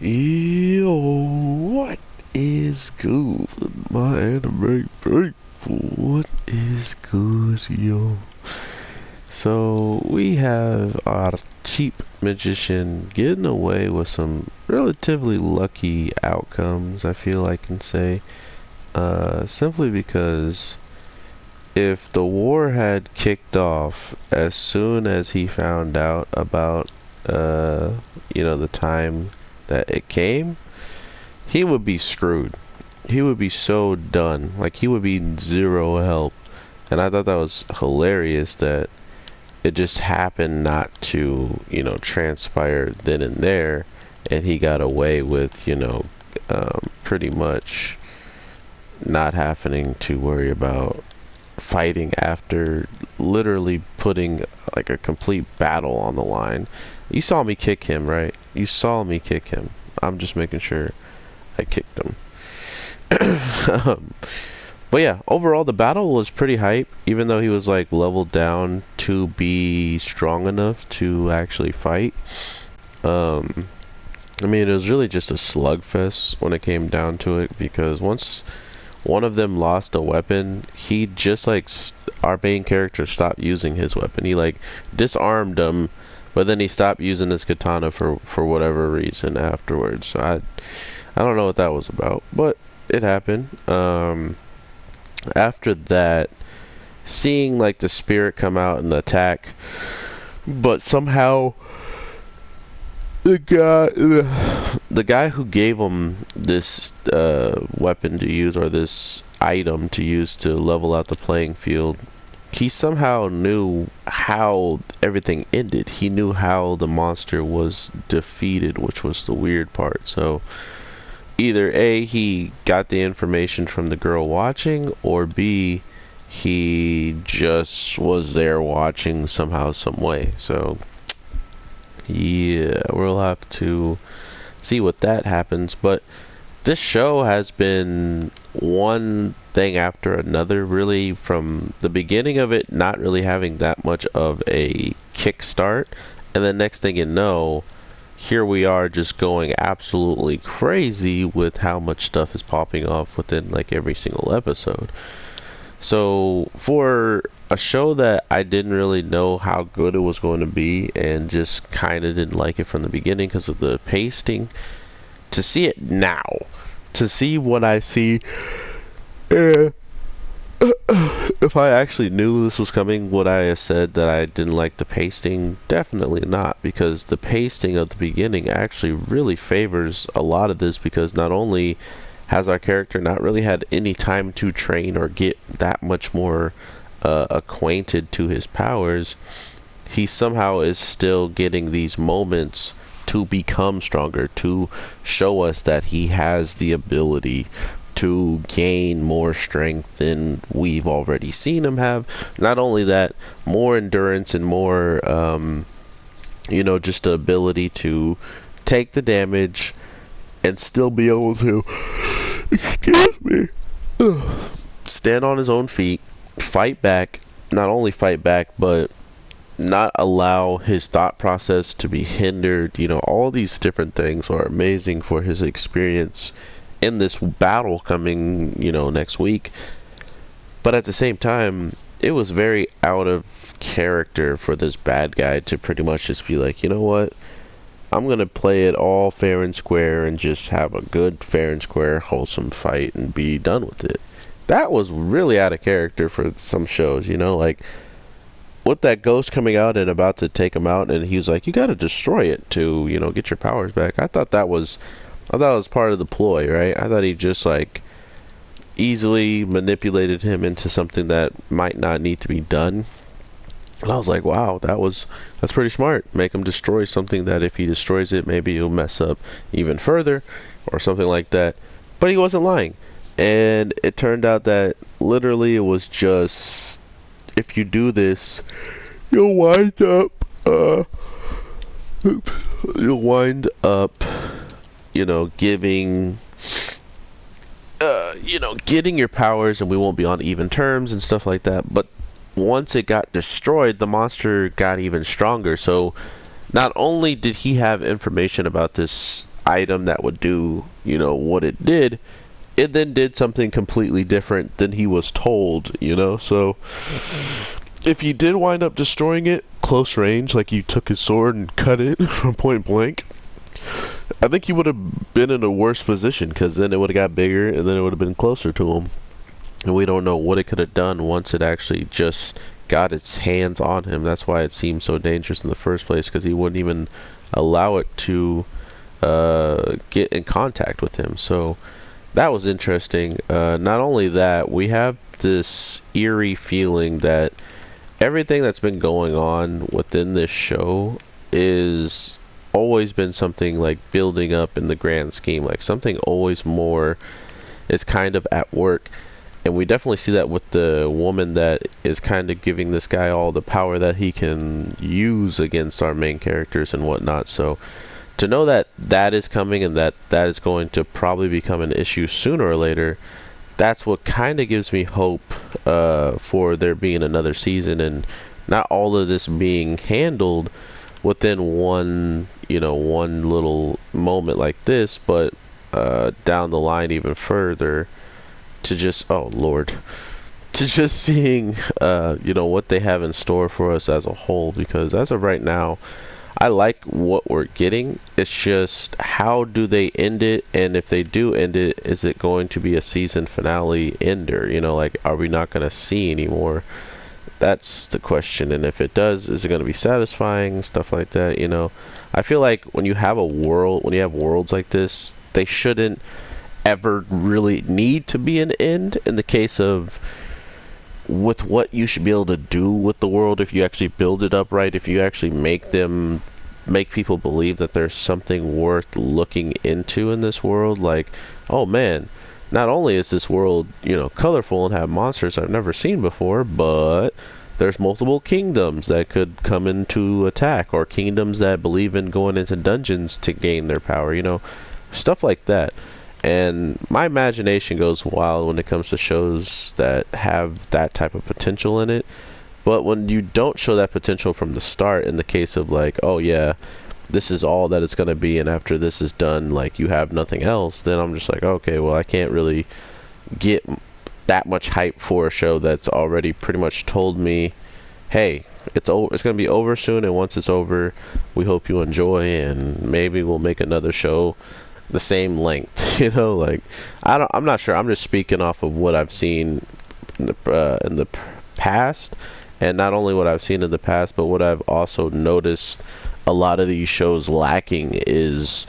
Yo, what is good, my anime faithful? What is good, yo? So, we have our cheap magician getting away with some relatively lucky outcomes, I feel I can say. Simply because if the war had kicked off as soon as he found out about, uh, the time that it came, he would be screwed. He would be so done. Like, he would be zero help. And I thought that was hilarious that it just happened not to, transpire then and there. And he got away with, pretty much not having to worry about fighting after literally putting like a complete battle on the line. You saw me kick him, right? You saw me kick him. I'm just making sure I kicked him. um, but yeah, overall the battle was pretty hype, even though he was like leveled down to be strong enough to actually fight. Um, I mean, it was really just a slugfest when it came down to it, because once one of them lost a weapon, he just like our main character stopped using his weapon. He like disarmed him, but then he stopped using his katana for whatever reason afterwards. So I don't know what that was about, but it happened. After that, seeing like the spirit come out and attack, but somehow the guy who gave him this weapon to use, or this item to use to level out the playing field, he somehow knew how everything ended. He knew how the monster was defeated, which was the weird part. So either A, he got the information from the girl watching, or B, he just was there watching somehow, some way. So yeah, we'll have to see what that happens. But this show has been one thing after another, really, from the beginning of it not really having that much of a kickstart, and then next thing you know, here we are just going absolutely crazy with how much stuff is popping off within like every single episode. So for a show that I didn't really know how good it was going to be, and just kind of didn't like it from the beginning because of the pasting, to see it now, to see what I see, uh, if I actually knew this was coming, would I have said that I didn't like the pasting? Definitely not, because the pasting of the beginning actually really favors a lot of this, because not only has our character not really had any time to train or get that much more acquainted to his powers, he somehow is still getting these moments to become stronger, to show us that he has the ability to gain more strength than we've already seen him have. Not only that, more endurance and more, just the ability to take the damage and still be able to, excuse me, stand on his own feet, fight back, not only fight back, but not allow his thought process to be hindered. All these different things are amazing for his experience in this battle coming, next week. But at the same time, it was very out of character for this bad guy to pretty much just be like, you know what? I'm going to play it all fair and square and just have a good, fair and square, wholesome fight and be done with it. That was really out of character for some shows, like with that ghost coming out and about to take him out, and he was like, you got to destroy it to, get your powers back. I thought it was part of the ploy, right? I thought he just like easily manipulated him into something that might not need to be done. And I was like, wow, that's pretty smart. Make him destroy something that if he destroys it, maybe he'll mess up even further or something like that. But he wasn't lying. And it turned out that literally it was just, if you do this, you'll wind up, you'll wind up, giving, getting your powers, and we won't be on even terms and stuff like that. But once it got destroyed, the monster got even stronger. So not only did he have information about this item that would do, what it did, it then did something completely different than he was told, So if you did wind up destroying it close range, like you took his sword and cut it from point blank, I think he would have been in a worse position, because then it would have got bigger and then it would have been closer to him. And we don't know what it could have done once it actually just got its hands on him. That's why it seemed so dangerous in the first place, because he wouldn't even allow it to get in contact with him. So that was interesting. Not only that, we have this eerie feeling that everything that's been going on within this show is always been something like building up in the grand scheme, like something always more is kind of at work. And we definitely see that with the woman that is kind of giving this guy all the power that he can use against our main characters and whatnot. So to know that that is coming and that is going to probably become an issue sooner or later, that's what kind of gives me hope for there being another season, and not all of this being handled within one little moment like this, but down the line even further, to just, oh Lord, to just seeing what they have in store for us as a whole. Because as of right now, I like what we're getting. It's just, how do they end it? And if they do end it, is it going to be a season finale ender? Like, are we not going to see anymore? That's the question. And if it does, is it going to be satisfying? Stuff like that. I feel like when you have worlds like this, they shouldn't ever really need to be an end. In the case of with what you should be able to do with the world, if you actually build it up right, if you actually make people believe that there's something worth looking into in this world, like, oh man, not only is this world colorful and have monsters I've never seen before, but there's multiple kingdoms that could come into attack, or kingdoms that believe in going into dungeons to gain their power, stuff like that. And my imagination goes wild when it comes to shows that have that type of potential in it. But when you don't show that potential from the start, in the case of like, oh yeah, this is all that it's going to be, and after this is done, like, you have nothing else, then I'm just like, okay, well, I can't really get that much hype for a show that's already pretty much told me, hey, it's going to be over soon, and once it's over, we hope you enjoy, and maybe we'll make another show the same length. Like, I'm not sure. I'm just speaking off of what I've seen in the past, and not only what I've seen in the past, but what I've also noticed a lot of these shows lacking is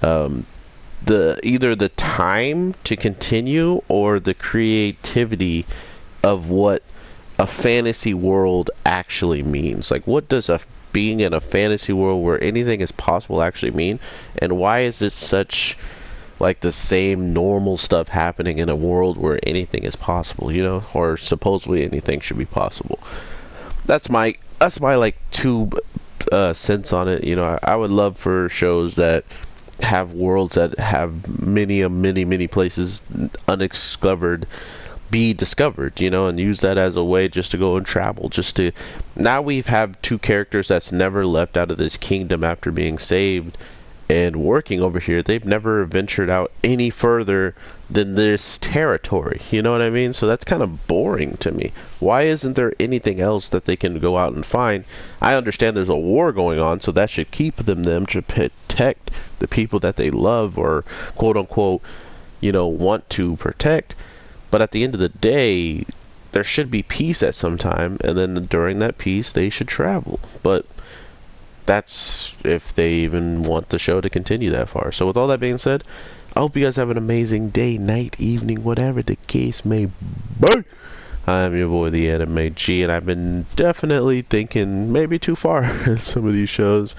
either the time to continue or the creativity of what a fantasy world actually means. Like, what does being in a fantasy world where anything is possible actually mean, and why is it such like the same normal stuff happening in a world where anything is possible, or supposedly anything should be possible? That's my like 2 cents on it. I would love for shows that have worlds that have many places undiscovered be discovered, and use that as a way just to go and travel, now we've have 2 characters that's never left out of this kingdom after being saved and working over here. They've never ventured out any further than this territory, you know what I mean? So that's kind of boring to me. Why isn't there anything else that they can go out and find? I understand there's a war going on, so that should keep them to protect the people that they love, or quote unquote want to protect. But at the end of the day, there should be peace at some time, and then during that peace, they should travel. But that's if they even want the show to continue that far. So with all that being said, I hope you guys have an amazing day, night, evening, whatever the case may be. I'm your boy, the Anime G, and I've been definitely thinking maybe too far in some of these shows.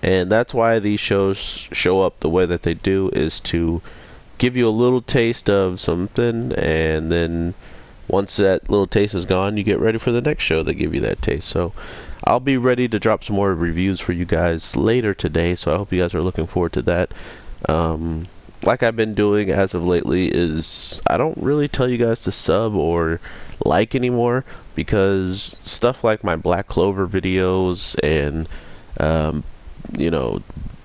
And that's why these shows show up the way that they do, is to give you a little taste of something, and then once that little taste is gone, you get ready for the next show to give you that taste. So I'll be ready to drop some more reviews for you guys later today, so I hope you guys are looking forward to that. Like I've been doing as of lately, is I don't really tell you guys to sub or like anymore, because stuff like my Black Clover videos and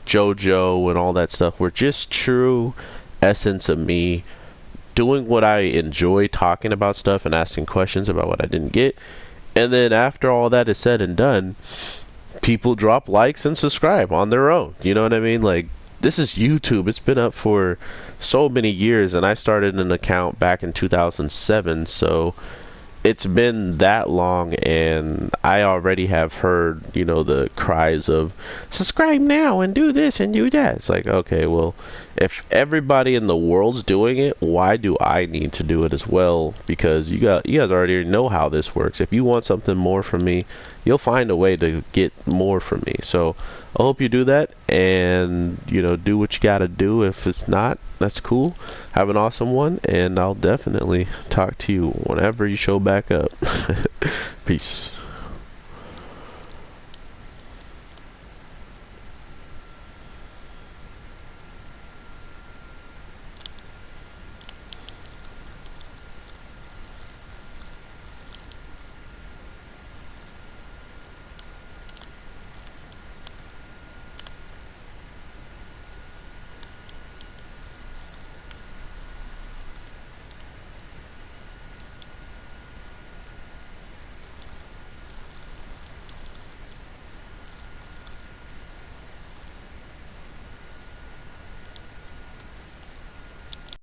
JoJo and all that stuff were just true essence of me doing what I enjoy, talking about stuff and asking questions about what I didn't get. And then after all that is said and done, people drop likes and subscribe on their own. You know what I mean? Like, this is YouTube. It's been up for so many years, and I started an account back in 2007, so it's been that long, and I already have heard, the cries of subscribe now and do this and do that. It's like, okay, well, if everybody in the world's doing it, why do I need to do it as well? Because you guys already know how this works. If you want something more from me, you'll find a way to get more from me. So I hope you do that, and do what you gotta do. If it's not, that's cool. Have an awesome one, and I'll definitely talk to you whenever you show back up. Peace.